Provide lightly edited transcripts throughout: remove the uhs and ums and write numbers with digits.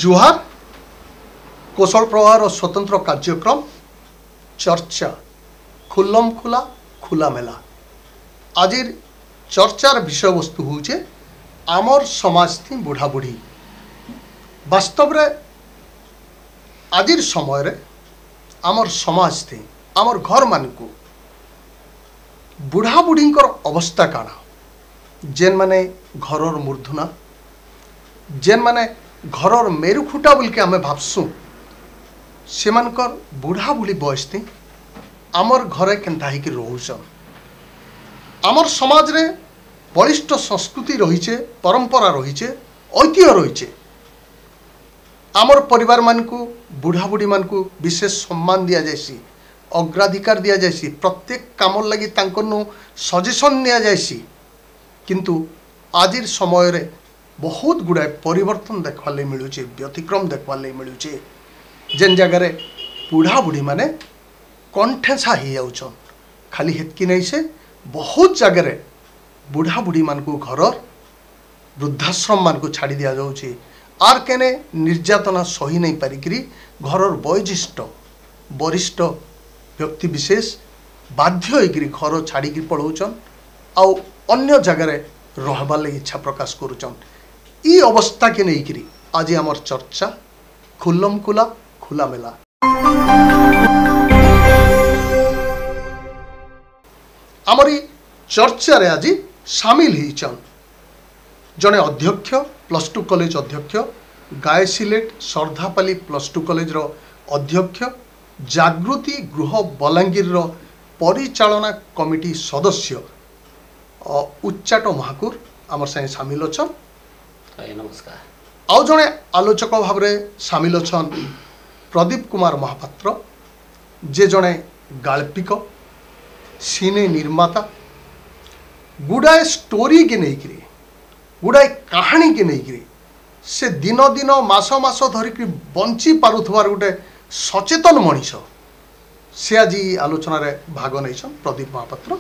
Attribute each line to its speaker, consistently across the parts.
Speaker 1: जुहार कौशल प्रवाह स्वतंत्र कार्यक्रम चर्चा खुल्लम खुला खुला मेला आज चर्चार विषय वस्तु हूँ आमर समाज थी बुढ़ा बुढ़ी वास्तव रे आज समय रे आमर समाज थी आमर घर मान को बुढ़ा बुढ़ी अवस्था काना जेन माने घरर मूर्धना जेन माने घरर मेरुखुटा बोल के आम भावसु से बुढ़ा बुढ़ी बयस थी आमर घरे केन्ता ही रोचन आमर समाज रे बलिष्ठ संस्कृति रहीचे परंपरा रहीचे ऐतिह्य रहीचे आमर परिवार मान को बुढ़ा बुढ़ी मान को विशेष सम्मान दिया जायसी अग्राधिकार दिया जायसी प्रत्येक काम लगी तांकनु सजेशन दिया जायसी किंतु आजिर समय रे बहुत गुड़ाए परिवर्तन देखवा ले मिलुचे व्यतिक्रम देखवा ले मिलुचे जेन जगह बुढ़ा बुढ़ी माने कंठेसा ही जाउछन खाली हेतकी नहीं से बहुत जगह बुढ़ा बुढ़ी मान को घर वृद्धाश्रम मान को छाड़ी दिया जाउछे आर केने निर्यातना सही नहीं पारिकरी घरर वयोज्येष्ठ वरिष्ठ व्यक्ति विशेष बाध्य होकर घर छाड़ी पलाउछन आउ अन्य जगह रहबार लगी इच्छा प्रकाश करुचन ई अवस्था के नहीं आज आमर चर्चा खुल्लम खुला खुला मेला आमरी चर्चा रे आज सामिल होइचन जने अध्यक्ष +2 कॉलेज अध्यक्ष गाय सिलेट सर्धापाली +2 कॉलेज रो अध्यक्ष जागृति गृह बलांगीर रो परिचालना कमिटी सदस्य उच्चाट महाकुर आमर संगे सामिल अच्छा नमस्कार आउ जने आलोचक भाव में सामिल अच्छा प्रदीप कुमार महापात्र जे जने गाल्पिक सिने निर्माता गुड़ाए स्टोरी के नहीं करी गुड़ाए कहानी के नहीं करी से दिन दिन मास मास धरिक बंची पारुथवार गोटे सचेतन मनीष से आज आलोचना रे भाग नहीं प्रदीप महापात्र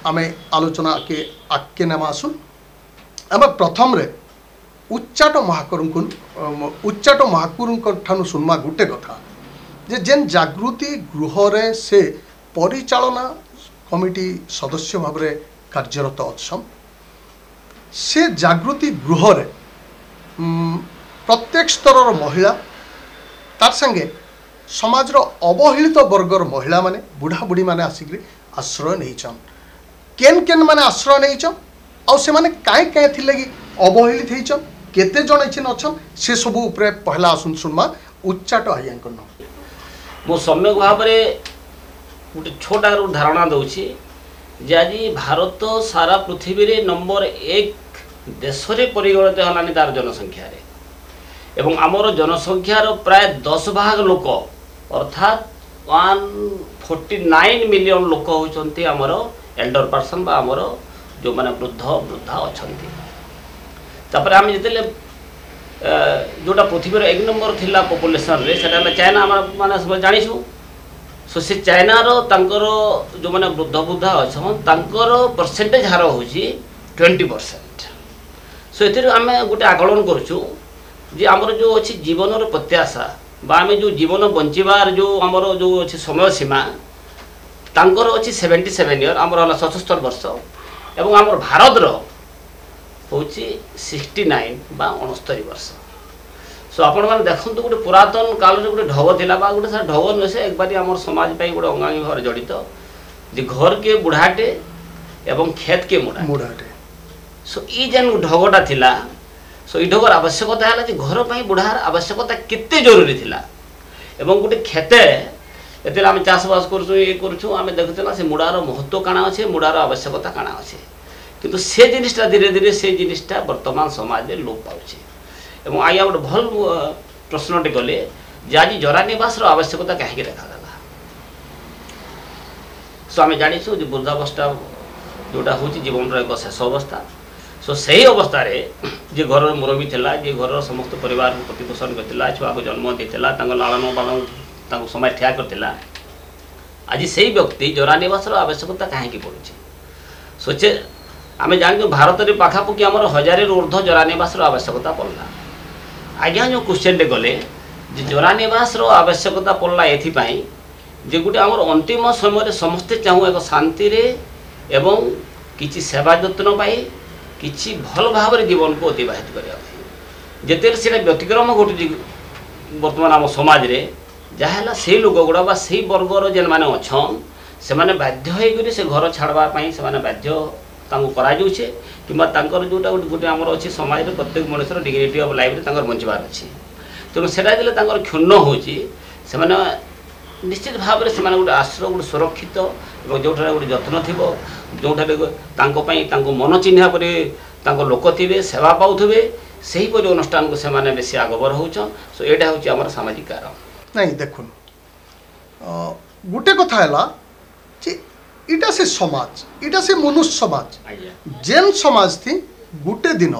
Speaker 1: आमे आलोचना के आके नाम आसुन आम प्रथम रे उच्चाट महाकुर ठानु सुनमा गुटे कथा जे जेन जागृति गृह रे से परिचालना कमिटी सदस्य भाव में कार्यरत अच्छन से जागृति गृह रे प्रत्येक स्तर महिला तार संगे समाजर अवहेलित वर्गर महिला माने बुढ़ा बुढ़ी माने आसिक आश्रय नहीं केन केन माने आश्रय नहीं आउ से माने काई काई थिले कि अवहेलित होइछन केते जण एछन अछन से सब ऊपर पहला आसुन सुनमा उच्चाट आयांक न
Speaker 2: मो सम्यक भाव रे गोटे छोटा धारणा दउछि जे आज भारत सारा पृथ्वी रे नंबर 1 देश रे परिगणित हलानी तार जनसंख्या रे एवं आमर जनसंख्या रो प्राय 10 भाग लोक अर्थात 149 मिलियन लोक होचंती आमर एल्डर पर्सन बा आमर जो माने वृद्ध वृद्धा अछंती तापर आम जितले जोटा पृथ्वी रो 1 नंबर थिला पॉपुलेशन रे सेटा चाइना माने सब जानिछु सो से चाइना रो तांकर जो माने वृद्ध वृद्धा अछन तांकर परसेंटेज हार होची 20%। सो एतिर आमे गोटे आकलन करछु जे हमर जो अछि जीवन रो प्रत्याशा बा आमे जो जीवन बंचिबार जो हमर जो अछि समय सीमा तांकर अछि 77 इयर हमर हला 77 वर्ष एवं हमर भारत रो होची 69 बा 69 वर्ष। सो आपण माने देखंतु गोटे पुरातन काल रे गोटे ढग थिला बा गोटे ढग नसे एक बारी हमर समाज पई गोटे अंगांगी घर जड़ित जे घर के बुढ़ाटे एवं खेत के मुढ़ाटे सो ई जेन ढगटा थिला सो ई ढगर आवश्यकता हला जे घर पई बुढ़ार आवश्यकता केते जरूरी थिला एवं गोटे खेते एतेला हम चाष बास करछु ए करछु हम देखथला से मुड़ार महत्व काना अछि मुड़ार आवश्यकता काना अछि किंतु से जिनिसटा धीरे धीरे से जिनिसटा वर्तमान समाज रे लोप पाउछि एवं आइया गोटे भल प्रश्नटे कले जे आज जरा निवास रो आवश्यकता काहे रखा गला सो हम जानिछु जे वृद्धावस्था जोटा होछि जीवन रो एक शेष अवस्था सो सही अवस्था रे जे घर मुरबी थिला जे घर समस्त परिवार प्रतिपोषण करथिला छुआ को जन्म देथिला तांग लालन पालन तांग समय ठिया करथिला आज सही व्यक्ति जरा निवास रो आवश्यकता काहे की पड़ुछि सोचे आम जान भारत में पाखापाखि आम 1000 ऊर्ध्व जरा निवास आवश्यकता पड़ला आज्ञा जो क्वेश्चन टे गले जरानिवास आवश्यकता पड़ला एथिपाई जे गोटे आमर अंतिम समय समस्ते चाहूँ एक शांति रे एवं किसी सेवा जत्न पाई किसी भल भाव जीवन को अतिबाहित करने जिते से व्यतिक्रम घटुची बर्तमान आम समाज रे जहाँ से लोक गुड़ा से वर्गर जेन मैंने अच्छन से मैंने बाध्य होकर से घर छाड़वाई से बाध्य कराजे कि जोटा गोटे आमर अच्छी समाज में प्रत्येक मनुष्य डिग्निटी ऑफ लाइफ बंचबार अच्छी तेणु से क्षुण्ण हो निश्चित भाव में से गोटे आश्रय गोटे सुरक्षित और जो गोटे जत्न थी जो मन चिन्हा पर लोक थे सेवा पाऊे से अनुष्ठान को से बेसी आगबर होचन सो यहाँ हूँ सामाजिक कारण
Speaker 1: नहीं देखुन गोटे कथा है इटा से समाज इटा से मनुष्य समाज जेन समाज थी गोटे दिन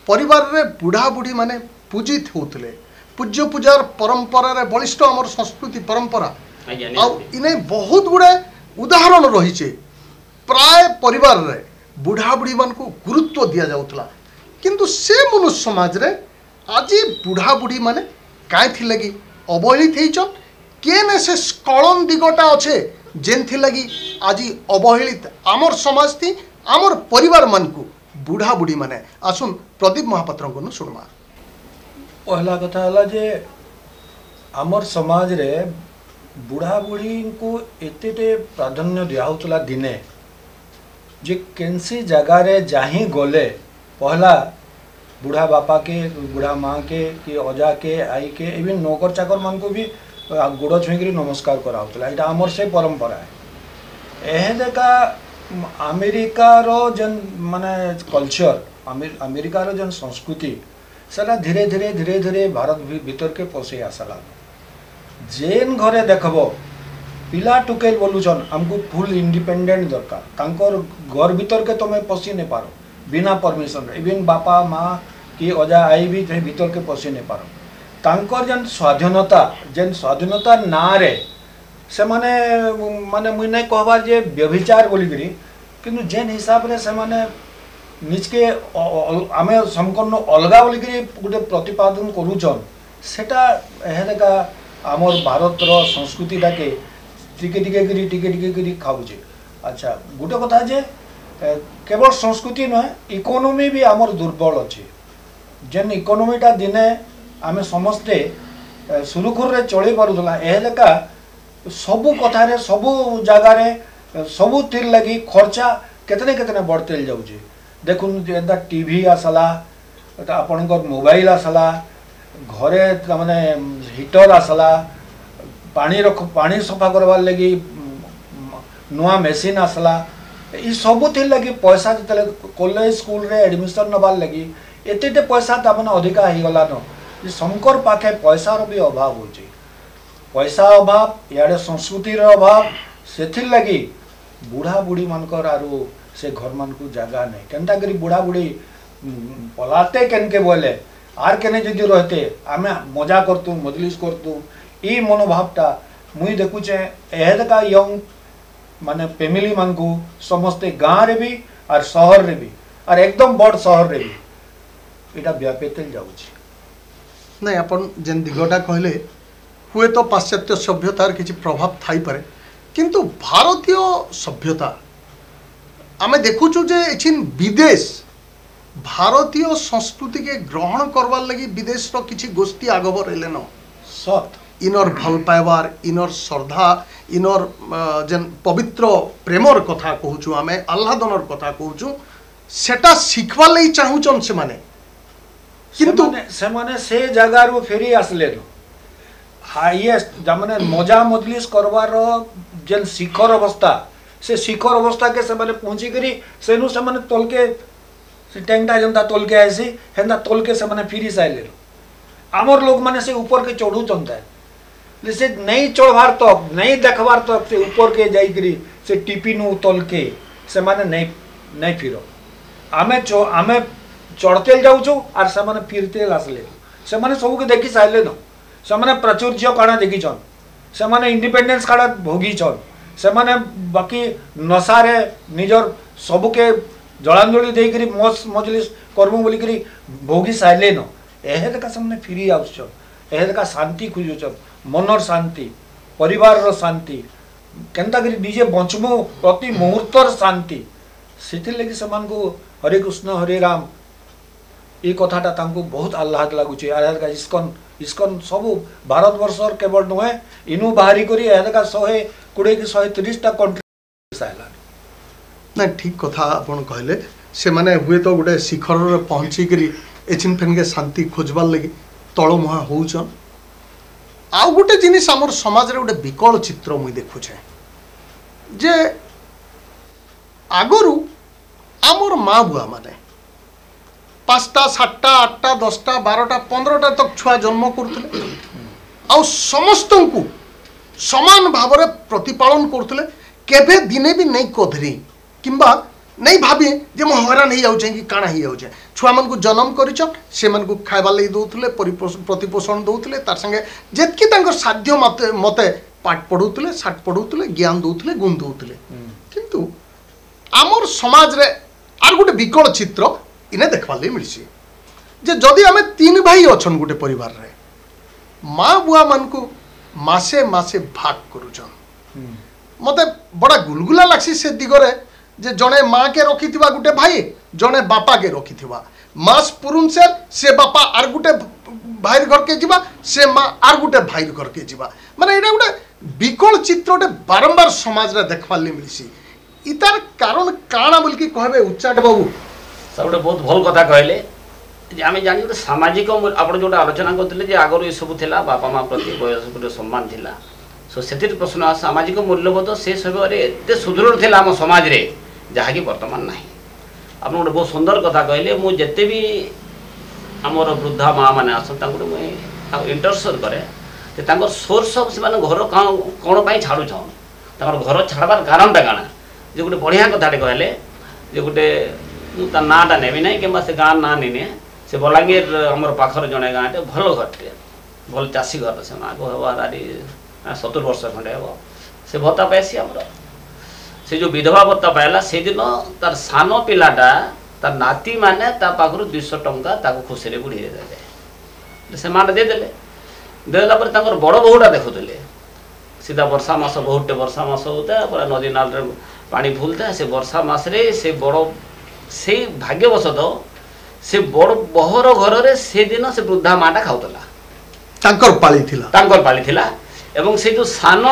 Speaker 1: परिवार रे बुढ़ा बुढ़ी माने पूजित होते पूज्य पूजार परंपरा रे बलिष्ठ आमर संस्कृति परंपरा इने बहुत गुड़े उदाहरण रही प्राय परिवार रे बुढ़ा बुढ़ी मान को गुरुत्व दिया जाउतला किंतु से मनुष्य समाज रे आज बुढ़ा बुढ़ी माने काई थी लगी अवहेलित हेचन केने से स्खलन दिगटा अच्छे जेन थी लगी आज अवहेलित आमर समाज थी आमर परिवार मान को बुढ़ा बुढ़ी माने आसुन प्रदीप महापात्र को सुनमा
Speaker 3: पहला कथा है जे आमर समाज रे बुढ़ा बुढ़ी को एते प्राधान्य दिया होतला दिने जे केनसी जगह रे जाही गले पहला बुढ़ा बापा के बुढ़ा माँ के कि अजा के आई के इवन नौकर चाकर मान को भी गोड़ छुईकरी नमस्कार कराउतला एटा आमर से परंपरा है एहे देखा अमेरिकार जन माने कल्चर अमेरिकार जन संस्कृति सेला धीरे धीरे धीरे धीरे भारत भीतर के पशे आसला जेन घरे देखब पिला टुकेल बोलुछन हमको फुल इंडिपेंडेंट दरकार तांकर घर भीतर के तुम पशि नहीं पारो बिना परमिशन इवन बापा माँ कि अजा आई भी भीतर के पशि नहीं पारो तांकर जेन स्वाधीनता ना रे से माने माने मुई नहीं कहबार जे व्यभिचार बोलिकरी किंतु जेन हिसाब रे से माने निजके आमे संपूर्ण अलगा बोलिकरी गोटे प्रतिपादन करूछन सेटा एहेका आमर भारत रो संस्कृति टाके टिके करी खाऊचे अच्छा गोटे कथा जे केवल संस्कृति नुहे इकोनोमी भी आमर दुर्बल अच्छे जेन इकोनोमीटा दिने आमे समस्ते सुरुखुर रे चली पारुला एहेका सबू कथारे सबू जगार सबू तिर लगी खर्चा केतने बढ़ते जाऊे देखुन एदा टीवी आसला आपणकर मोबाइल आसला घरे माने हीटर आसला पानी सफा करवार लगी नुआ मेसीन आसला ये सबू तिर लगी पैसा जो कॉलेज स्कूल रे एडमिशन नबार लगी एते पैसा तमाने अधिका हो गला न शंकर पाखे पैसार भी अभाव हो पैसा अभाव इे संस्कृतिर अभाव से लगी बुढ़ा बुढ़ी मानकर आरु से घर मान को जगह नहीं केनता करी बुढ़ा बुढ़ी पलाते केनके बोले आर केने जदि रहते आमे मजा करतु मजलिस करतु ई मनोभावटा मुई देखुचे एहेदका यंग माने फैमिली मान को समस्ते गाँव रे भी और शहर रे भी और एकदम बड़ शहर रे भी इटा व्यापीते जाउछि
Speaker 1: नहीं अपन जेन दिगटा कहले हुए तो पाश्चात्य सभ्यतार किसी प्रभाव थाई पारे किंतु भारतीय सभ्यता आमे देखुचु जे एछिन विदेश भारतीय संस्कृति के ग्रहण करवार लगी विदेश रो किसी गोष्ठी आगबर हेले न सत इनर भल पाइबार इनर श्रद्धा इनर जेन पवित्र प्रेमर कथा कहूचु आमे आह्लादनर कथा कहूचु सेटा शिखवा लई चाहूचन से माने किंतु
Speaker 3: से जगह रो फेरी आसले न हाईएस्ट जमाने मजा मजलिस करवार जेन शिखर अवस्था से शिखर अवस्था के से पहुँची करी सेनु से तल के से टेंगटा जनता तल के आसी हेन्ता तल के से फिरी साइले आमर लोग माने से ऊपर के चढ़ू चलता से नहीं चढ़वार तक नहीं देखबार तक से ऊपर के जाइकरी से टीपी नु तल के से माने नहीं फिर आमे चढ़ते जाऊँ आर से फिरते आसले से सब के देखी सारे न से प्राचुर्य काଣା देखीछन से इंडिपेंडेंस काଣା भोगीछन से बाकी नशारे निजर सबके जलांजलि देकरी मजलिस कर्म बोलिकरी भोगी सारे न एहेदका से फिरी आउछन एहेदका शांति खोजुछन मनर शांति परिवार शांति केनता करी निजे बंचमु प्रति मुहूर्तर शांति सेथिर लगी समान को हरे कृष्ण हरे राम ये कथाटा तांको बहुत आह्लाद लगुचे एहेदका इस्कन इस्कन सब भारत वर्षर केवल नुहे इनु बाहरी करी एहेदका 120 कि 130 कंट्री साइला
Speaker 1: ना ठीक कथा आपन कहले से माने हुए तो गोटे शिखर रे पहुंची करी एचिन फेन के शांति खोजबार लगी तळ मुहा होउछन आउ गोटे जिनिस हमर समाज रे गोटे विकल चित्र मुई देखुछे जे आगरु आमर माँ बुआ माने 5टा 7टा 8टा 10टा 12टा 15टा तक छुआ जन्म करथले आ समस्त को समान भाव में प्रतिपालन करथले केबे दिने भी नहीं कधरी किंबा नहीं भाबी जे मो हैरान हो जाउछे कि काना हो जाउछे छुआ मन को जन्म करिछन से मन को खाइबा लई दउथले प्रतिपोषण दउथले तार संगे जेतकी तांकर साध्य मते पाठ पढुथले साठ पढुथले ज्ञान दउथले गुण दउथले किंतु आमर समाज रे आर गोटे विकल चित्र इने देखबा लई मिलसी जे जदि आमे 3 भाई अछन गोटे परिवार रे माँ बुआ मन को मासे मासे भाग करुछन मते बड़ा गुलगुला लागसी से दिगरे जे जने माँ के रखिथिबा गोटे भाई जने बापा के रखिथिबा मास पुरुन से बापा आर गोटे भाई घर के जिबा से माँ आर गोटे भाई घर के जिबा माने एटा गोटे विकल चित्रटे बारंबार समाज रे देखबा ले मिलसी इतार कारण काना बोल की कहबे उच्चाट बाबू
Speaker 2: सबटे बहुत भल कथा कहले जे आमे जानि गोटे सामाजिक आपण जोटा आलोचना करथिले जे आगरो ए सब थिला बापा माँ प्रति वयस्क गोटे सम्मान थिला सो सेतिर प्रश्न सामाजिक मूल्यबोध से समय एते सुदृढ़ थिला हम समाज रे जहा कि वर्तमान नाही आपण गोटे बहुत सुंदर कथा कहले मु जते भी हमर वृद्धा माँ माने आसन तांको मु इंटरसर करे जे तांकर सोर्स ऑफ से माने घर कोन पई छाडु छन तांकर घर छाडबार कारणटा काना जे गोटे बढ़िया कथाटे कहले जे गोटे ता नाटा नेबी नहीं कि से गाँ ना नहीं से बलांगीर आमर पाखर जड़े गाँटे भल घरटे भल चाषी घर से माँ को हम दादी 70 वर्ष खंडे हे से भत्ता पाइसी आमर से जो विधवा भत्ता पाइला से दिन तार सान पिलाटा तार नाती माने ता पाखर 200 टंका ताको खुशी रे बुढ़ी दे से माँ देदेले देला पर तांकर बड़ बहुटा देखुले सीधा वर्षा मास बहुटे वर्षा मास होता पूरा नदी नाल पानी फुलता से वर्षा मास रे से बड़ से भाग्यवशत से बड़ बहर घर रे से दिन से वृद्धा माटा खाउतला
Speaker 1: तांकर पाली थिला एवं से जो सान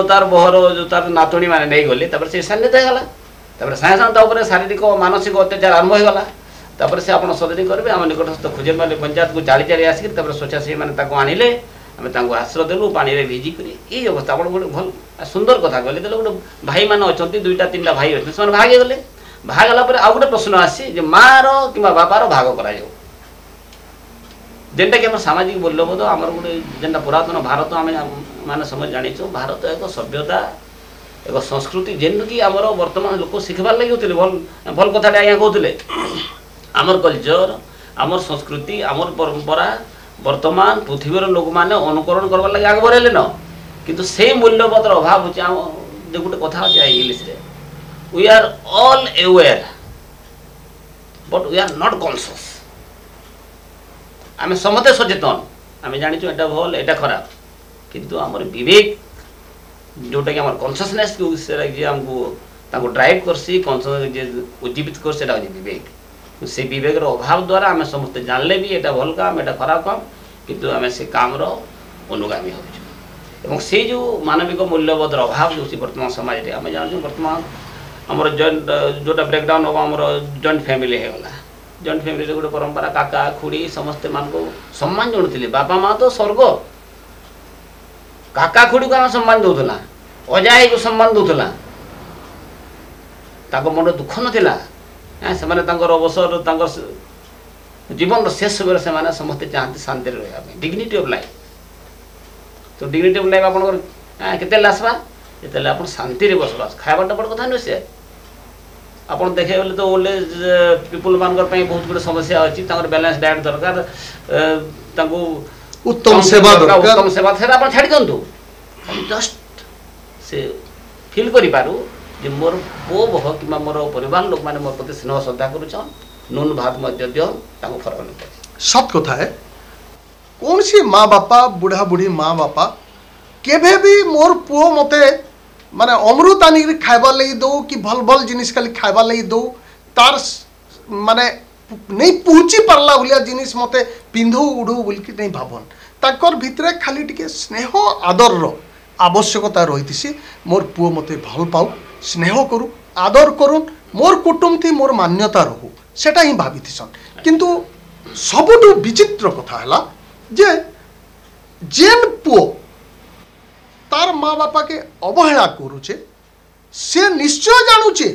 Speaker 1: तार बहर जो तार नातुणी माने नहीं गले तबर से सान्यता हे गला तबर साय साय ता ऊपर शारीरिक मानसिक अत्याचार आरंभ हो गला तबर से आपण सदनी करबे हम निकटस्थ खुजे माने पंचायत को चाली चाली आसी तबर स्वच्छासी माने ताको आनिले हम ताको आश्रय देलु पानी रे भिजी करी ए अवस्था आपण गोटे भल सुंदर कथा कहले देले गोटे भाई माने अछंती दुईटा तीनटा भाई अछन से भागे गले भागला पर आउ गोटे प्रश्न आसी जे माँ रो कि बापार भाग करा जाऊ जेनटा कि सामाजिक मूल्यबोध आम गोटे जेनटा पुरातन भारत आम मैंने समझ जानीचु भारत एक सभ्यता एक संस्कृति जेन कि आमर वर्तमान लोक शिखबार लगे होते भल भल कथा आज्ञा कहते आमर कल्चर आमर संस्कृति आमर परंपरा वर्तमान पृथ्वीर लोक मैंने अनुकरण करवार लगे आगे बढ़ेले न किंतु से मूल्यबोधर अभाव होचे गोटे कथा अच्छे इंग्लीश रे we are all aware but we are not conscious आमे समते सचेतन आमे जानिछु एटा भल एटा खराब किंतु हमर विवेक जोटा कि हमर कॉन्शियसनेस को से जे हमको ताको ड्राइव करसी कॉन्शियस जे उज्जीवित कर सेटा हो विवेक से विवेक रो अभाव द्वारा आमे समस्त जानले भी एटा भल काम एटा खराब काम किंतु आमे से काम रो अनुगामी होछु एवं से जो मानविक मूल्यबोध रो अभाव जो वर्तमान समाज रे आमे जानिछु वर्तमान आमर जॉइंट जोटा ब्रेकडाउन हम आमर जॉइंट फैमिली है गला जॉइंट फैमिली रे गोटे परंपरा काका खुड़ी समस्त मान को सम्मान जोड़ते बापा माँ तो स्वर्ग काका खुड़ी को सम्मान दौला अजाई को सम्मान दौला मन दुख नाला से अवसर जीवन शेष बेले से समस्ते चाहते शांति रहा डिग्निटी ऑफ लाइफ तो डिग्निटी ऑफ लाइफ आप केते आसवा जिते आप शांति बसबास खावाटा बड़ कथा नुहे से आप देखे बोले तो ओल्ड एज पीपुल मान बहुत गुड समस्या अच्छी बैलेंस डायट दरकार उत्तम सेवा
Speaker 2: से आप छाड़ी दिंतु जस्ट से फिल करूँ मोर पो बह कि मोर परिवार लोक मैंने मोर प्रति स्नेह श्रद्धा करुन नून भात दियो फरक नहीं
Speaker 1: सत कथा है कौन सी माँ बापा बुढ़ा बुढ़ी माँ बापा केभे भी मोर पुओ मते माने अमृत आनी खाइबा लगी दो कि भल भल जिनिस खाली खाइबा लगी दो तार माने नहीं पहुँची पारला भलिया जिनिस मते पिंधु उड़ू बोलिकी नहीं भावन ताकर भितरे खाली टिके स्नेह आदर रो आवश्यकता रही मोर पुओ मते भल पाऊ स्नेह करू आदर करूँ मोर कुटुम थी मोर मान्यता रहू सेटा ही भाभी किंतु सबुठु विचित्र कथा है जे जेन पुओ तार माँ बापा के अवहेला करुचे से निश्चय जानुचे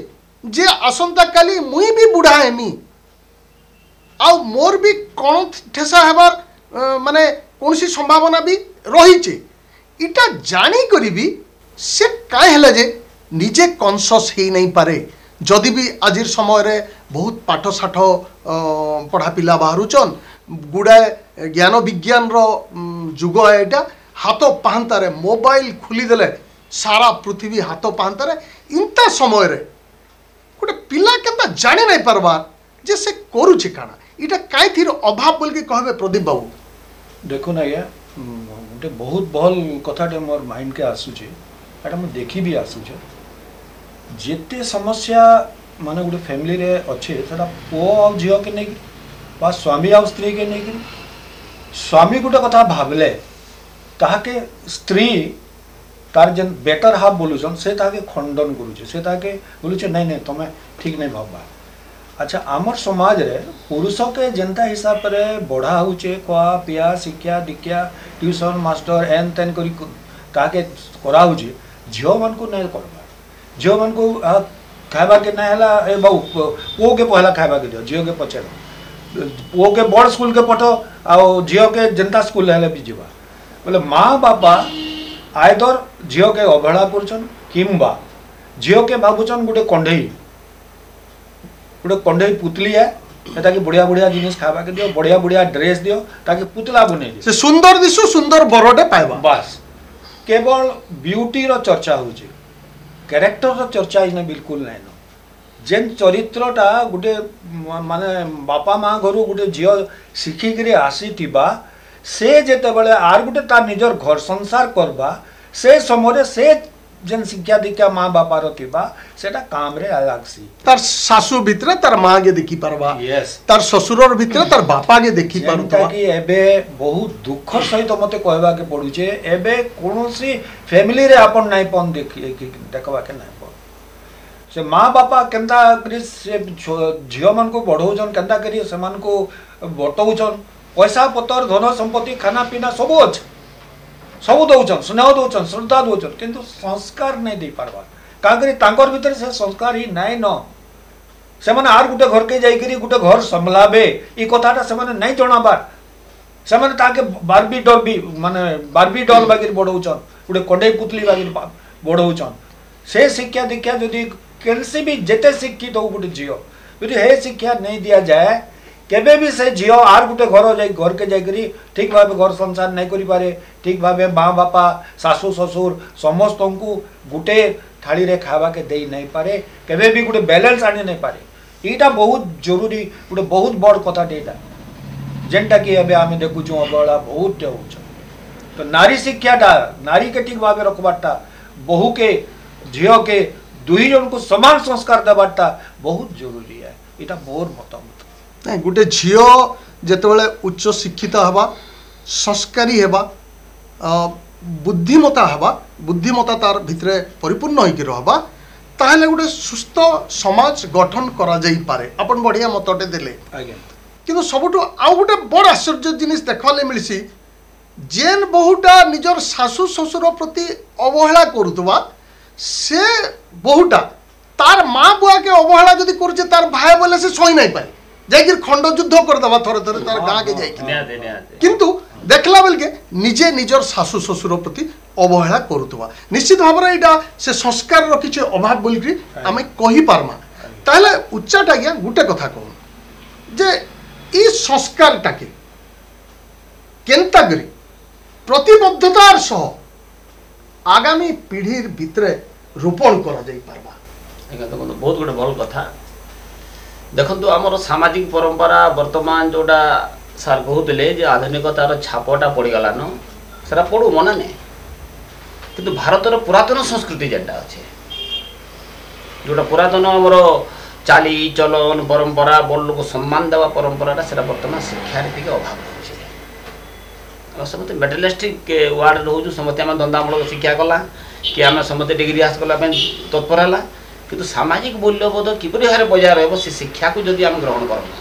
Speaker 1: जे आसंता काली मुई भी बुढ़ा हेमी आउ मोर भी कौन ठेसा हेबार माने कौन सी संभावना भी रही इटा जानी करी भी से काहे हेला जे निजे कॉन्शियस ही नहीं पारे जदि भी आज समय रे बहुत पाठ साठ पढ़ा पिला बाहरुचन गुड़ाए ज्ञान विज्ञान रो जुग है एटा हाथ पाहांतारे मोबाइल खुली देले सारा पृथ्वी हाथ पाहांतारे इंता समय रे गोटे पिला केता जानी नहीं पारबार जे से करूचे काना इटा काई थीर अभाव बोल के कहबे प्रदीप बाबू
Speaker 3: देखो ना ये गोटे बहुत भल कथाटे मोर माइंड के आसुचे एटा मु देखी भी आसुचे जेते समस्या माने गोटे फैमिली रे अच्छे सेटा पुओ आ झियो के नहीं बा स्वामी आ स्त्री के नहीं स्वामी गोटे कथा भाबले ताके स्त्री तार जन बेटर हाफ बोलुछन से ताके खंडन करूचे से ताके बोलुचे नहीं नहीं तमे ठीक नहीं भाबा अच्छा आमर समाज रे पुरुष के जनता हिसाब रे बढ़ा होचे खा पिया शिक्षा दीक्षा ट्यूशन मास्टर एन तेन करी ताके करा होचे झियो मन को नहीं करबा झियो मन को खाइबा के नहीं हला ए बाबू पुओ के पहला खाइबा के दियो झियो के पछे पुओ के बड़ स्कूल के पठो आ झियो के जनता स्कूल हेले भी जीवा बोले माँ बापा आयदर झियो के अवहेला करछन किंबा झियो के भाबुचन गोटे कंढई पुतली है ताकि बढ़िया बढ़िया जिनिस खावा के दियो बढ़िया बढ़िया ड्रेस दियो ताकि पुतला बने
Speaker 1: से सुंदर दिसु सुंदर बरोडे पाइबा
Speaker 3: बस केवल ब्यूटी रो चर्चा होचे कैरेक्टर रो चर्चा इने बिल्कुल नहीं न जेन चरित्रटा गोटे माने बापा माँ घरु गोटे झियो शिखी करी आसी थिबा से जेते बेले आर गोटे तार निजर घर संसार करबा से समय से जेन शिक्षा दीक्षा माँ बापा रो थिबा सेटा काम रे लागसी
Speaker 1: तार सासु भितरे तार माँ के देखी पारबा
Speaker 3: यस
Speaker 1: तार ससुरर भितरे तार बापा के देखी पारुतबा
Speaker 3: कि एबे बहुत दुख सहित मते कहबा के पडुचे एबे कोनोसी फैमिली रे आपन नाही पन देखबा के नाही पन से माँ बापा केंता करी से झियो मन को बढ़ौजन केंता करी से मन को बटौजन पैसा पतर धन संपत्ति खाना पीना सब दौचन स्नेह दौचन श्रद्धा दौचन किंतु संस्कार नहीं दे पारबा का करी तांकर भीतर से संस्कार ही नहीं न से माने आर गुटे घर के जाई करी गुटे घर संभलाबे ई कथाटा से माने नहीं जणाबार से माने ताके बारबी डॉल बागिर बडौचन गुटे कंडे पुतली बागिर बडौचन से शिक्षा दीक्षा यदि केनसी भी जेते शिक्षित हो गुटे झियो यदि हे शिक्षा नहीं दिया जाए केबे भी से झियो आर गुटे घर के जाई करी ठीक भाबे घर संसार नहीं करि पारे ठीक भाबे माँ बापा सासू ससुर समस्त को गुटे थाली रे खावा के देई नहीं पारे केबे भी गुटे बैलेंस आनी नहीं पारे एटा बहुत जरूरी गुटे बहुत बड़ कथा डेटा जेनटा कि एबे आमे देखुछु अबला बहुत होछ तो नारी शिक्षाटा नारी के ठीक भाबे रखबाटा बहु के झियो के दुई जन को समान संस्कार देबाटा बहुत जरूरी है एटा मोर मतामत
Speaker 1: नहीं गोटे झियो जेतेबेले उच्च शिक्षित हवा संस्कारी हेबा बुद्धिमता तार भितरे परिपूर्ण होइकि रहबा ताहले गोटे सुस्थ समाज गठन करा जाई पारे अपन बढ़िया मतटे देले
Speaker 3: आज्ञा
Speaker 1: किंतु सबुठु आउ गोटे बड़ आश्चर्य जिनिस देखले मिलसी जेन बहुटा निजर सासु ससुर प्रति अवहेला करुतबा से बहुटा तार माँ बुआ के अवहेला जदि करुचे तार भाई बोले से सही नहीं पाए जाइए खंड युद्ध करदबा थोड़े थोड़े तार गाँ के जाइए किंतु देखला बेल के निजे निजर सासु ससुर प्रति अवहेला करुतबा निश्चित भाव में यहाँ से संस्कार रखी अभाव बोलिकी आम कही पारमा ताहले उच्चाटा आज्ञा गोटे कथा कहूँ जे ई संस्कारटा के केनता करी प्रतिबद्धतार सह आगामी पीढ़ी भितरे रोपण करा जाई पारबा
Speaker 2: बहुत गोटे भल कथा देखो आमर सामाजिक परंपरा वर्तमान जोड़ा ସାର୍ କହୁଥିଲେ ଯେ ଆଧୁନିକତାର ଛାପଟା ପଡ଼ିଗଲାନ ସେଟା ପଡ଼ୁ ମନା ନାହିଁ କିନ୍ତୁ ଭାରତର ପୁରାତନ ସଂସ୍କୃତି ଯେନ୍ଟା ଅଛେ ଯେଉଁଟା ପୁରାତନ ଆମର ଚାଲି ଚଲନ ପରମ୍ପରା ବଡ଼ ଲୋକ ସମ୍ମାନ ଦେବା ପରମ୍ପରାଟା ସେଟା ବର୍ତ୍ତମାନ ଶିକ୍ଷାରେ ଟିକେ ଅଭାବ ରହୁଛି ସମସ୍ତେ ମେଟେରିଆଲିଷ୍ଟିକ୍ ୱାର୍ଡ ରହୁଛୁ ସମସ୍ତେ ଆମେ ଧନ୍ଦାମୂଳକ ଶିକ୍ଷା କଲା କି ଆମେ ସମସ୍ତେ ଡିଗ୍ରୀ ହାସ କଲା ପାଇଁ ତତ୍ପର ହେଲା କିନ୍ତୁ ସାମାଜିକ ମୂଲ୍ୟବୋଧ କିପରି ଭାବରେ ବଜାୟ ରହିବ ସେ ଶିକ୍ଷାକୁ ଯଦି ଆମେ ଗ୍ରହଣ କରମା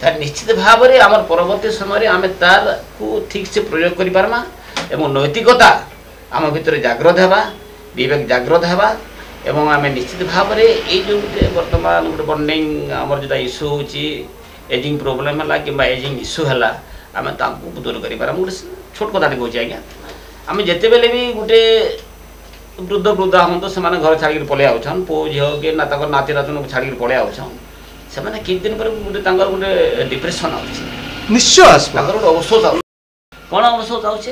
Speaker 2: ତାର ନିଶ୍ଚିତ ଭାବରେ ଆମର ପରବର୍ତ୍ତୀ ସମୟରେ ଆମେ ତାରକୁ ଠିକ୍ ସେ ପ୍ରୟୋଗ କରିପାରମା ଏବଂ ନୈତିକତା ଆମ ଭିତରେ ଜାଗ୍ରତ ହେବା ବିବେକ ଜାଗ୍ରତ ହେବା ଏବଂ ଆମେ ନିଶ୍ଚିତ ଭାବରେ ଏଇ ଯେଉଁ ଗୋଟେ ବର୍ତ୍ତମାନ ଗୋଟେ ବର୍ଣ୍ଣିଂ ଆମର ଯେଉଁଟା ଇସ୍ୟୁ ହେଉଛି ଏଜିଂ ପ୍ରୋବ୍ଲେମ୍ ହେଲା କିମ୍ବା ଏଜିଂ ଇସ୍ୟୁ ହେଲା ଆମେ ତାଙ୍କୁ ଦୂର କରିପାର ମୁଁ ଗୋଟେ ଛୋଟ କଥାଟେ କହୁଛି ଆଜ୍ଞା ଆମେ ଯେତେବେଳେ ବି ଗୋଟେ ବୃଦ୍ଧ ବୃଦ୍ଧା ହୁଅନ୍ତୁ ସେମାନେ ଘର ଛାଡ଼ିକିରି ପଳେଇ ଆଉଛନ୍ ପୁଅ ଝିଅ କି ନା ତାଙ୍କର ନାତି ନାତୁଣକୁ ଛାଡ଼ିକିରି ପଳେଇ ଆଉଛନ୍ ସେମାନେ କିଛି ଦିନ ପରେ ଗୋଟେ ତାଙ୍କର ଗୋଟେ ଡିପ୍ରେସନ୍ ଆସୁଛି
Speaker 1: ନିଶ୍ଚୟ ଆସିବ
Speaker 2: ତାଙ୍କର ଗୋଟେ ଅବସୋଷ ଆସୁଛି କ'ଣ ଅବସୋଷ ଆସୁଛେ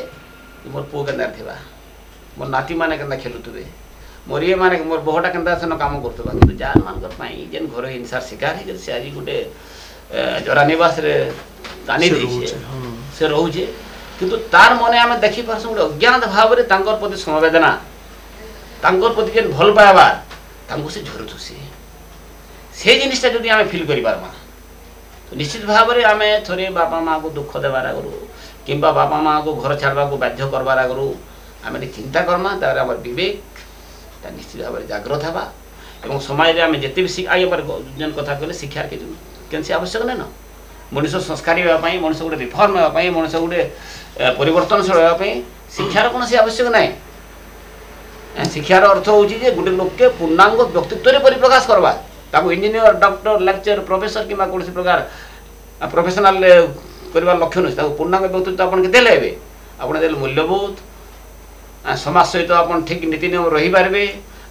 Speaker 2: ମୋର ପୁଅ କେନ୍ତା ଥିବା ମୋର ନାତିମାନେ କେନ୍ତା ଖେଳୁଥିବେ ମୋର ଇଏ ମାନେ ମୋର ବୋହଟା କେନ୍ତା ସେନ କାମ କରୁଥିବା କିନ୍ତୁ ଯାହାମାନଙ୍କର ପାଇଁ ଯେନ୍ ଘର ହିଂସାର ଶିକାର ହେଇକରି ସେ ଆଜି ଗୋଟେ ଜରା ନିବାସରେ ଟାଣି ଦେଇଛେ ସେ ରହୁଛେ କିନ୍ତୁ ତାର ମନେ ଆମେ ଦେଖିପାରୁଛୁ ଗୋଟେ ଅଜ୍ଞାତ ଭାବରେ ତାଙ୍କର ପ୍ରତି ସମବେଦନା ତାଙ୍କର ପ୍ରତି ଯେନ୍ ଭଲ ପାଇବା ତାଙ୍କୁ ସେ ଝରୁଥୁସି ସେ ଜିନିସଟା ଯଦି ଆମେ ଫିଲ୍ କରିପାରମା ତ ନିଶ୍ଚିତ ଭାବରେ ଆମେ ଥରେ ବାପା ମାଆକୁ ଦୁଃଖ ଦେବାର ଆଗରୁ କିମ୍ବା ବାପା ମାଆକୁ ଘର ଛାଡ଼ିବାକୁ ବାଧ୍ୟ କରବାର ଆଗରୁ ଆମେ ଟିକେ ଚିନ୍ତା କର୍ମା ତାପରେ ଆମର ବିବେକଟା ନିଶ୍ଚିତ ଭାବରେ ଜାଗ୍ରତ ହେବା ଏବଂ ସମାଜରେ ଆମେ ଯେତେ ବି ଆଜ୍ଞା ଯେନ୍ କଥା କହିଲେ ଶିକ୍ଷାର କେମିତି ଆବଶ୍ୟକ ନାଇଁ ନା ମଣିଷ ସଂସ୍କାରୀ ହେବା ପାଇଁ ମଣିଷ ଗୋଟେ ରିଫର୍ମ ହେବା ପାଇଁ ମଣିଷ ଗୋଟେ ପରିବର୍ତ୍ତନଶୀଳ ହେବା ପାଇଁ ଶିକ୍ଷାର କୌଣସି ଆବଶ୍ୟକ ନାହିଁ ଶିକ୍ଷାର ଅର୍ଥ ହେଉଛି ଯେ ଗୋଟେ ଲୋକେ ପୂର୍ଣ୍ଣାଙ୍ଗ ବ୍ୟକ୍ତିତ୍ୱରେ ପରିପ୍ରକାଶ କରବା ତାକୁ ଇଞ୍ଜିନିୟର ଡକ୍ଟର ଲେକ୍ଚର ପ୍ରଫେସର କିମ୍ବା କୌଣସି ପ୍ରକାର ପ୍ରଫେସନାଲ କରିବାର ଲକ୍ଷ୍ୟ ନୁହେଁ ତାକୁ ପୂର୍ଣ୍ଣାଙ୍ଗ ବ୍ୟକ୍ତିତ୍ୱ ଆପଣ ଦେଲେ ହେବେ ଆପଣ ଦେଲେ ମୂଲ୍ୟବୋଧ ସମାଜ ସହିତ ଆପଣ ଠିକ୍ ନୀତି ନିୟମ ରହିପାରିବେ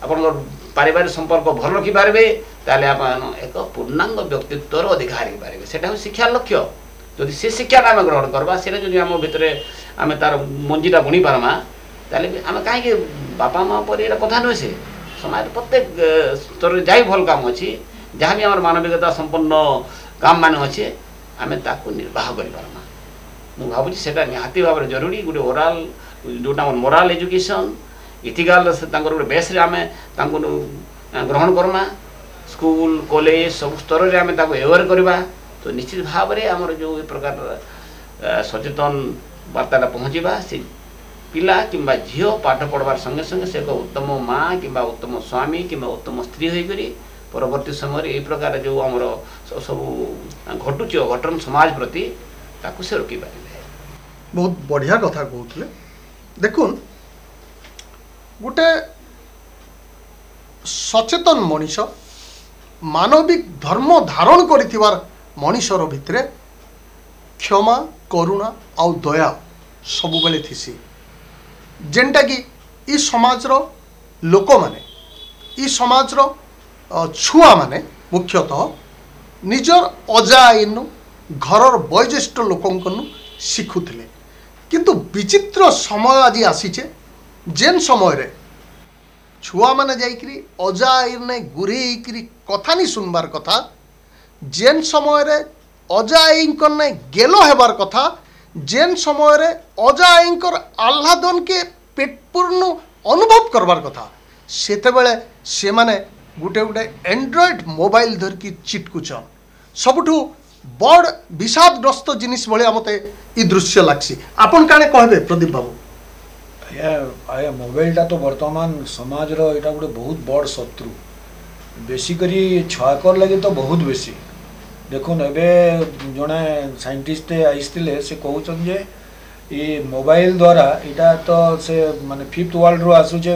Speaker 2: ଆପଣଙ୍କର ପାରିବାରିକ ସମ୍ପର୍କ ଭଲ ରଖିପାରିବେ ତାହେଲେ ଆପଣ ଏକ ପୂର୍ଣ୍ଣାଙ୍ଗ ବ୍ୟକ୍ତିତ୍ୱର ଅଧିକାରୀ ହେଇପାରିବେ ସେଇଟା ହେଉଛି ଶିକ୍ଷାର ଲକ୍ଷ୍ୟ ଯଦି ସେ ଶିକ୍ଷାଟା ଆମେ ଗ୍ରହଣ କରିବା ସେଇଟା ଯଦି ଆମ ଭିତରେ ଆମେ ତାର ମଞ୍ଜିଟା ବୁଣି ପାରମା ତାହେଲେ ଆମେ କାହିଁକି ବାପା ମା' ପରେ ଏଇଟା କଥା ନୁହେଁ ସେ ସମାଜରେ ପ୍ରତ୍ୟେକ ସ୍ତରରେ ଯାଇ ଭଲ କାମ ଅଛି ଯାହା ବି ଆମର ମାନବିକତା ସମ୍ପନ୍ନ କାମ ମାନେ ଅଛି ଆମେ ତାକୁ ନିର୍ବାହ କରିପାରମା ମୁଁ ଭାବୁଛି ସେଇଟା ନିହାତି ଭାବରେ ଜରୁରୀ ଗୋଟେ ଓରାଲ ଯେଉଁଟା ଆମର ମୋରାଲ ଏଜୁକେସନ୍ ଇଥିକାଲ ତାଙ୍କର ଗୋଟେ ବେସ୍ରେ ଆମେ ତାଙ୍କୁ ଗ୍ରହଣ କର୍ମା ସ୍କୁଲ କଲେଜ ସବୁ ସ୍ତରରେ ଆମେ ତାକୁ ଏୱାର କରିବା ତ ନିଶ୍ଚିତ ଭାବରେ ଆମର ଯେଉଁ ଏ ପ୍ରକାର ସଚେତନ ବାର୍ତ୍ତାଟା ପହଞ୍ଚିବା ସେ ପିଲା କିମ୍ବା ଝିଅ ପାଠ ପଢ଼ବାର ସଙ୍ଗେ ସଙ୍ଗେ ସେ ଏକ ଉତ୍ତମ ମା' କିମ୍ବା ଉତ୍ତମ ସ୍ୱାମୀ କିମ୍ବା ଉତ୍ତମ ସ୍ତ୍ରୀ ହୋଇକରି ପରବର୍ତ୍ତୀ ସମୟରେ ଏହି ପ୍ରକାର ଯେଉଁ ଆମର ସବୁ ଘଟୁଛି ଅଘଟନ ସମାଜ ପ୍ରତି ତାକୁ ସେ ରୋକିପାରିବେ
Speaker 1: ବହୁତ ବଢ଼ିଆ କଥା କହୁଥିଲେ ଦେଖୁନ୍ ଗୋଟେ ସଚେତନ ମଣିଷ ମାନବିକ ଧର୍ମ ଧାରଣ କରିଥିବାର ମଣିଷର ଭିତରେ କ୍ଷମା କରୁଣା ଆଉ ଦୟା ସବୁବେଳେ ଥିସି ଯେନ୍ଟାକି ଇ ସମାଜର ଲୋକମାନେ ଇ ସମାଜର ଛୁଆମାନେ ମୁଖ୍ୟତଃ ନିଜର ଅଜା ଆଇନୁ ଘରର ବୟୋଜ୍ୟେଷ୍ଠ ଲୋକଙ୍କନୁ ଶିଖୁଥିଲେ କିନ୍ତୁ ବିଚିତ୍ର ସମୟ ଆଜି ଆସିଛେ ଯେନ୍ ସମୟରେ ଛୁଆମାନେ ଯାଇକିରି ଅଜା ଆଇନେ ଗୁରେଇକିରି କଥା ନି ଶୁଣବାର କଥା ଯେନ୍ ସମୟରେ ଅଜା ଆଇଙ୍କର ନାଇଁ ଗେଲ ହେବାର କଥା ଯେନ୍ ସମୟରେ ଅଜା ଆଇଙ୍କର ଆହ୍ଲାଦନକେ ପେଟପୂର୍ଣ୍ଣ ଅନୁଭବ କରବାର କଥା ସେତେବେଳେ ସେମାନେ ଗୋଟେ ଗୋଟେ ଆଣ୍ଡ୍ରଏଡ୍ ମୋବାଇଲ ଧରିକି ଚିଟକୁଛନ୍ ସବୁଠୁ ବଡ଼ ବିଷାଦଗ୍ରସ୍ତ ଜିନିଷ ଭଳିଆ ମୋତେ ଇ ଦୃଶ୍ୟ ଲାଗ୍ସି ଆପଣ କାଣା କହିବେ ପ୍ରଦୀପ ବାବୁ
Speaker 3: ଆଜ୍ଞା ମୋବାଇଲଟା ତ ବର୍ତ୍ତମାନ ସମାଜର ଏଇଟା ଗୋଟେ ବହୁତ ବଡ଼ ଶତ୍ରୁ ବେଶୀକରି ଛୁଆକର ଲାଗି ତ ବହୁତ ବେଶୀ ଦେଖୁନ୍ ଏବେ ଜଣେ ସାଇଣ୍ଟିଷ୍ଟ ଆସିଥିଲେ ସେ କହୁଛନ୍ତି ଯେ ଇ ମୋବାଇଲ ଦ୍ୱାରା ଏଇଟା ତ ସେ ମାନେ ଫିଫ୍ଥ ୱାର୍ଲଡରୁ ଆସୁଛେ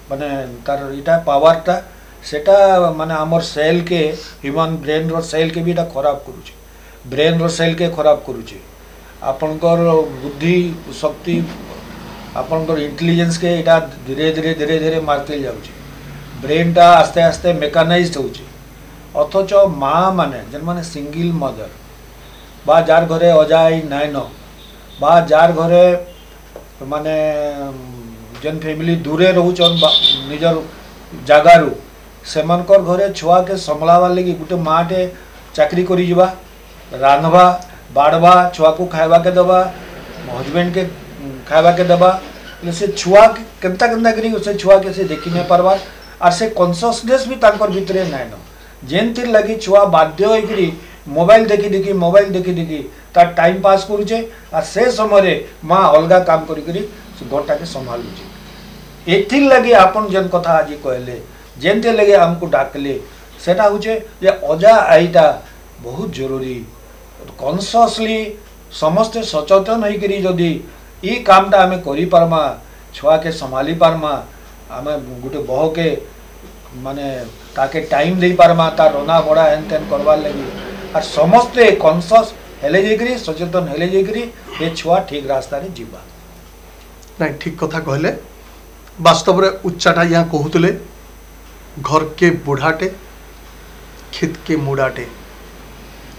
Speaker 3: ମାନେ ତାର ଏଇଟା ପାୱାରଟା ସେଟା ମାନେ ଆମର ସେଲ୍କେ ହ୍ୟୁମାନ୍ ବ୍ରେନ୍ର ସେଲ୍କେ ବି ଏଇଟା ଖରାପ କରୁଛେ ବ୍ରେନ୍ର ସେଲ୍କେ ଖରାପ କରୁଛେ ଆପଣଙ୍କର ବୁଦ୍ଧି ଶକ୍ତି ଆପଣଙ୍କର ଇଣ୍ଟେଲିଜେନ୍ସକେ ଏଇଟା ଧୀରେ ଧୀରେ ଧୀରେ ଧୀରେ ମାର୍ତେ ଯାଉଛି ବ୍ରେନ୍ଟା ଆସ୍ତେ ଆସ୍ତେ ମେକାନାଇଜ୍ଡ ହେଉଛି ଅଥଚ ମାଆ ମାନେ ଯେନ୍ମାନେ ସିଙ୍ଗିଲ୍ ମଦର ବା ଯାର ଘରେ ଅଜା ଆଇ ନାଇନ ବା ଯାର ଘରେ ମାନେ ଯେନ୍ ଫ୍ୟାମିଲି ଦୂରେ ରହୁଛନ୍ ନିଜର ଜାଗାରୁ ସେମାନଙ୍କର ଘରେ ଛୁଆକେ ସମ୍ଭାଳବାର୍ ଲାଗି ଗୋଟେ ମାଆଟେ चाकरी करी जीवा रांधवा बाड़वा छुआ को खावा के दबा हजबैंड के खावा के दबा से छुआ केनता केनता करी से छुआ के से देखि नहीं पारबार और से कॉन्शियसनेस भी तांकर भितरे नाइन जेन तीर लगी छुआ बाध्य होकरी मोबाइल देखी देखी तार टाइम पास करुचे और से समय माँ अलगा काम करी घरटा के संभालुचे एथिर लगी आपन जेन कथा आज कहले जेन तीर लगे हमको डाकले सेटा होचे जे अजा आईटा बहुत जरूरी कॉन्शियसली समस्ते सचेतन होकरी जदि ई कामटा आमे करि पारमा छुआ के संभाली पारमा आमे गोटे बह के माने ताके टाइम दे पारमा तार रना बड़ा एन तेन करवार लगी और समस्ते कॉन्शियस हेले जेकरी सचेतन हेले जेकरी ये छुआ ठीक रास्ता रे जीवा
Speaker 1: नहीं ठीक कथा कहले वास्तव रे उच्चाटा यहाँ कहूले घर के बुढ़ाटे खेत के मुड़ाटे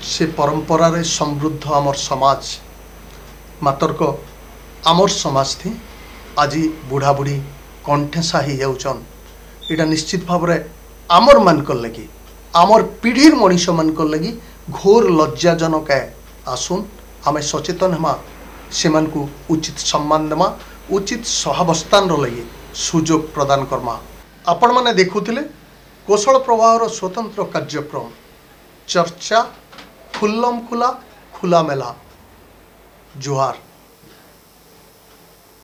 Speaker 1: से परंपरा रे समृद्ध आमर समाज मातर को आमर समाज थी आज बुढ़ा बुढ़ी कंठेसा ही जाउछन इटा निश्चित भाव रे आमर मान लगी आमर पीढ़ीर मनीष मान लगी घोर लज्जाजनक है आसुन आमे सचेतन हेमा सेमान को उचित सम्मान देमा उचित सहाबस्तान लगी सुजोग प्रदान करमा आपण माने देखुथिले कौशल प्रवाहर स्वतंत्र कार्यक्रम चर्चा खुल्लम खुला खुला मेला जुहार।